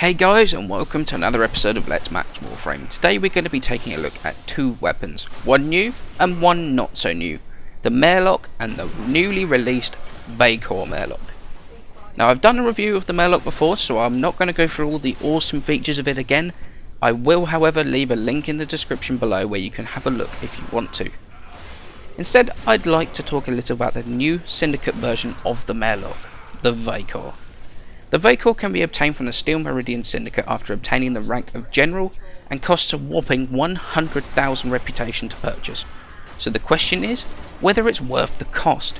Hey guys, and welcome to another episode of Let's Max Warframe. Today we're going to be taking a look at two weapons, one new and one not so new, the Marelok and the newly released Vaykor Marelok. Now I've done a review of the Marelok before, so I'm not going to go through all the awesome features of it again. I will however leave a link in the description below where you can have a look if you want to. Instead, I'd like to talk a little about the new syndicate version of the Marelok, the Vaykor. The Vaykor can be obtained from the Steel Meridian Syndicate after obtaining the rank of General and costs a whopping 100,000 reputation to purchase. So the question is, whether it's worth the cost.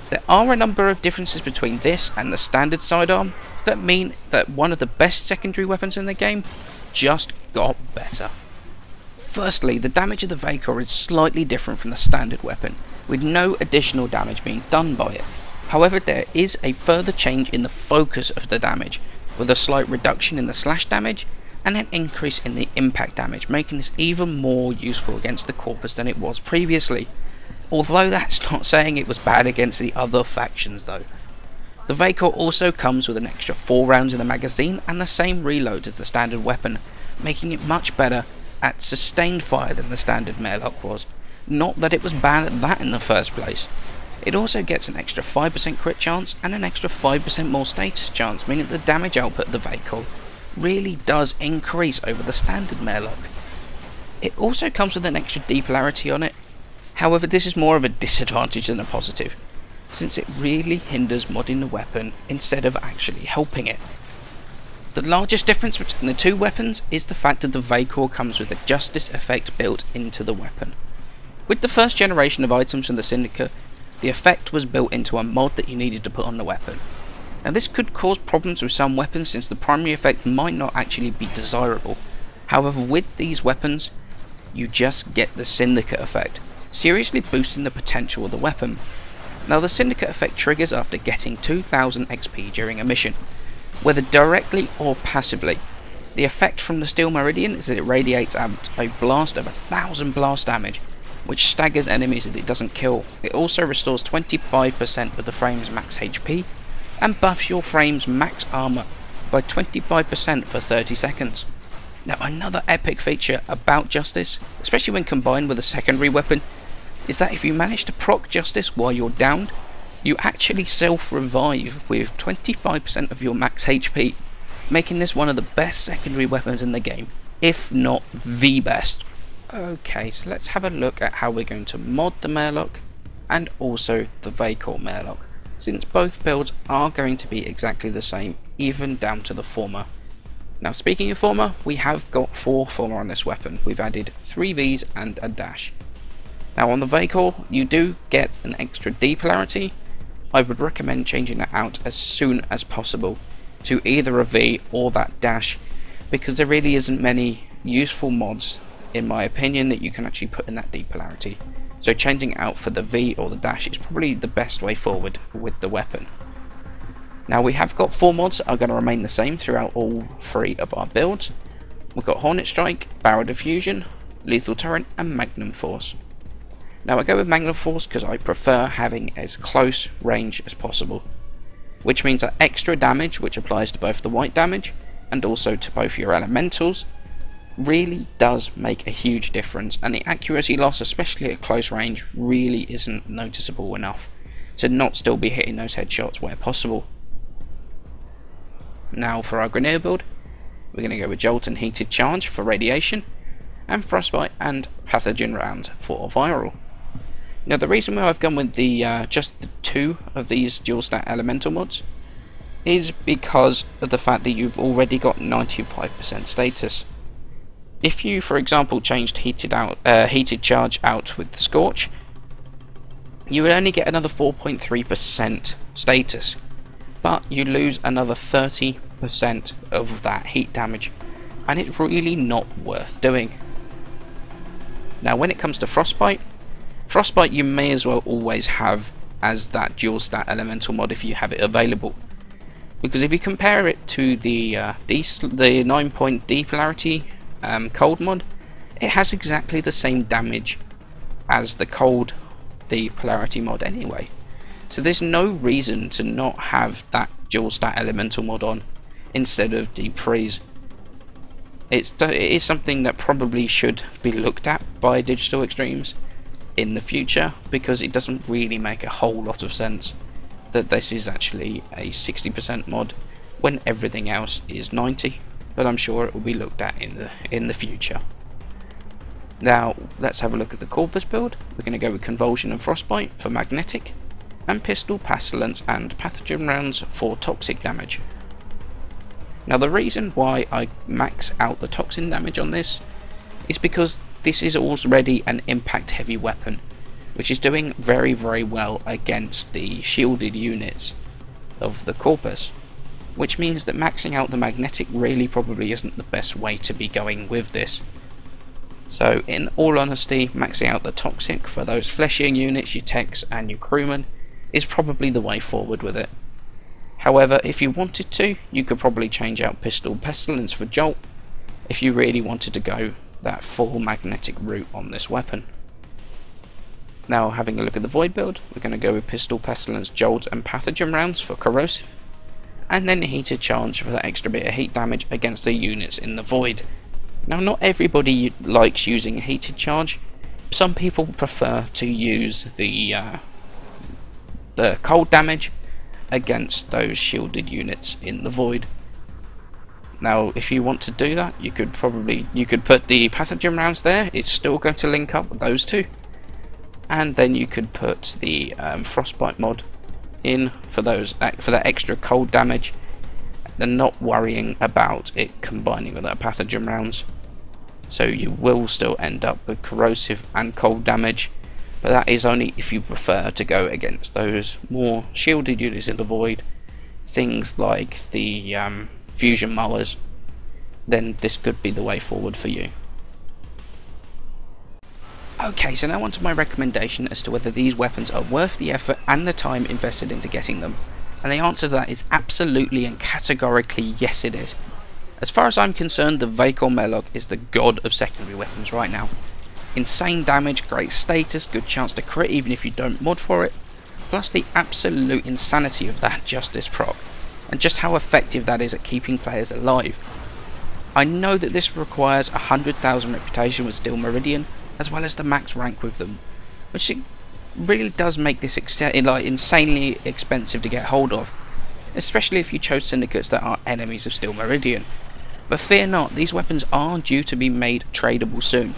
There are a number of differences between this and the standard sidearm that mean that one of the best secondary weapons in the game just got better. Firstly, the damage of the Vaykor is slightly different from the standard weapon, with no additional damage being done by it. However, there is a further change in the focus of the damage, with a slight reduction in the slash damage and an increase in the impact damage, making this even more useful against the Corpus than it was previously. Although that's not saying it was bad against the other factions though. The Vaykor also comes with an extra 4 rounds in the magazine and the same reload as the standard weapon, making it much better at sustained fire than the standard Marelok was. Not that it was bad at that in the first place. It also gets an extra 5% crit chance and an extra 5% more status chance, meaning the damage output of the Vaykor really does increase over the standard Marelok. It also comes with an extra D polarity on it. However, this is more of a disadvantage than a positive, since it really hinders modding the weapon instead of actually helping it. The largest difference between the two weapons is the fact that the Vaykor comes with a Justice effect built into the weapon. With the first generation of items from the Syndicate, the effect was built into a mod that you needed to put on the weapon. Now this could cause problems with some weapons since the primary effect might not actually be desirable. However, with these weapons, you just get the Syndicate effect, seriously boosting the potential of the weapon. Now the Syndicate effect triggers after getting 2000 XP during a mission, whether directly or passively. The effect from the Steel Meridian is that it radiates out a blast of 1000 blast damage, which staggers enemies that it doesn't kill. It also restores 25% of the frame's max HP and buffs your frame's max armor by 25% for 30 seconds. Now another epic feature about Justice, especially when combined with a secondary weapon, is that if you manage to proc Justice while you're downed, you actually self-revive with 25% of your max HP, making this one of the best secondary weapons in the game, if not the best. Okay, so let's have a look at how we're going to mod the Marelok and also the Vaykor Marelok, since both builds are going to be exactly the same, even down to the former. Now speaking of former, we have got 4 former on this weapon. We've added 3 Vs and a dash. Now on the Vaykor, you do get an extra D polarity. I would recommend changing that out as soon as possible to either a V or that dash, because there really isn't many useful mods in my opinion that you can actually put in that D polarity. So changing it out for the V or the dash is probably the best way forward with the weapon. Now we have got 4 mods that are going to remain the same throughout all 3 of our builds. We've got Hornet Strike, Barrel Diffusion, Lethal Torrent and Magnum Force. Now I go with Magnum Force because I prefer having as close range as possible, which means that extra damage, which applies to both the white damage and also to both your elementals, really does make a huge difference, and the accuracy loss, especially at close range, really isn't noticeable enough to not still be hitting those headshots where possible. Now for our Grenadier build, we're going to go with Jolt and Heated Charge for radiation, and Frostbite and Pathogen Round for viral. Now the reason why I've gone with the just the 2 of these dual stat elemental mods is because of the fact that you've already got 95% status. If you, for example, changed Heated Charge out with the Scorch, you would only get another 4.3% status, but you lose another 30% of that heat damage, and it's really not worth doing. Now when it comes to Frostbite you may as well always have as that dual stat elemental mod if you have it available, because if you compare it to the 9-point D polarity cold mod, it has exactly the same damage as the cold D polarity mod anyway. So there's no reason to not have that dual stat elemental mod on. instead of deep freeze. It is something that probably should be looked at by Digital Extremes in the future, because it doesn't really make a whole lot of sense that this is actually a 60% mod when everything else is 90, but I'm sure it will be looked at in the future. Now let's have a look at the Corpus build. We're going to go with Convulsion and Frostbite for magnetic, and Pistol, Pestilence and Pathogen rounds for toxic damage. Now the reason why I max out the toxin damage on this is because this is already an impact heavy weapon, which is doing very well against the shielded units of the Corpus, which means that maxing out the magnetic really probably isn't the best way to be going with this. So in all honesty, maxing out the toxic for those fleshier units, your techs and your crewmen, is probably the way forward with it. However, if you wanted to, you could probably change out Pistol Pestilence for Jolt if you really wanted to go that full magnetic route on this weapon. Now having a look at the Void build, we're going to go with Pistol, Pestilence, Jolt and Pathogen rounds for corrosive, and then Heated Charge for that extra bit of heat damage against the units in the Void. Now not everybody likes using a Heated Charge. Some people prefer to use the cold damage against those shielded units in the Void. Now if you want to do that, you could put the Pathogen rounds there. It's still going to link up with those two, and then you could put the Frostbite mod in for that extra cold damage, and not worrying about it combining with that Pathogen rounds. So you will still end up with corrosive and cold damage, but that is only if you prefer to go against those more shielded units in the Void, things like the fusion mowers. Then this could be the way forward for you. Okay, so now on to my recommendation as to whether these weapons are worth the effort and the time invested into getting them. And the answer to that is absolutely and categorically yes, it is. As far as I'm concerned, the Vaykor Marelok is the god of secondary weapons right now. Insane damage, great status, good chance to crit even if you don't mod for it, plus the absolute insanity of that Justice proc, and just how effective that is at keeping players alive. I know that this requires 100,000 reputation with Steel Meridian, as well as the max rank with them, which it really does make this insanely expensive to get hold of, especially if you chose syndicates that are enemies of Steel Meridian. But fear not, these weapons are due to be made tradable soon,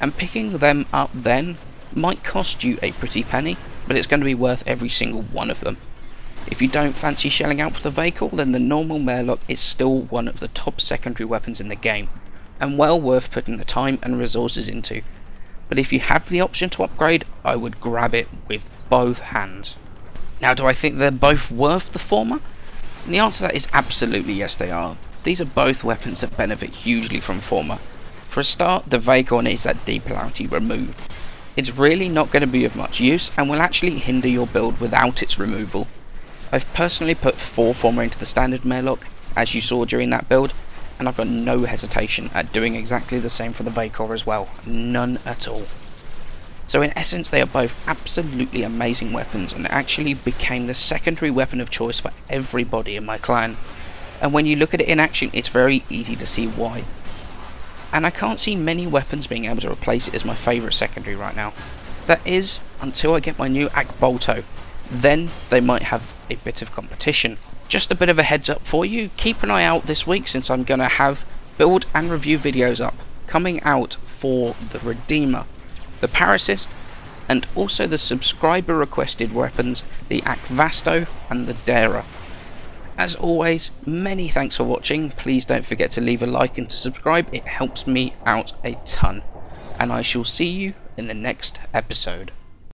and picking them up then might cost you a pretty penny, but it's going to be worth every single one of them. If you don't fancy shelling out for the Vaykor, then the normal Marelok is still one of the top secondary weapons in the game, and well worth putting the time and resources into. But if you have the option to upgrade, I would grab it with both hands. Now, do I think they're both worth the former? And the answer to that is absolutely yes, they are. These are both weapons that benefit hugely from former. For a start, the Vaykor needs that deep polarity removed. It's really not going to be of much use and will actually hinder your build without its removal. I've personally put 4 former into the standard Marelok, as you saw during that build, and I've got no hesitation at doing exactly the same for the Vaykor as well. None at all. So in essence, they are both absolutely amazing weapons, and actually became the secondary weapon of choice for everybody in my clan. And when you look at it in action, it's very easy to see why. And I can't see many weapons being able to replace it as my favourite secondary right now. That is, until I get my new Akbolto. Then they might have a bit of competition. Just a bit of a heads up for you, keep an eye out this week, since I'm going to have build and review videos up coming out for the Redeemer, the Parasist, and also the subscriber requested weapons, the Akvasto and the Dara. As always, many thanks for watching. Please don't forget to leave a like and to subscribe, it helps me out a ton. And I shall see you in the next episode.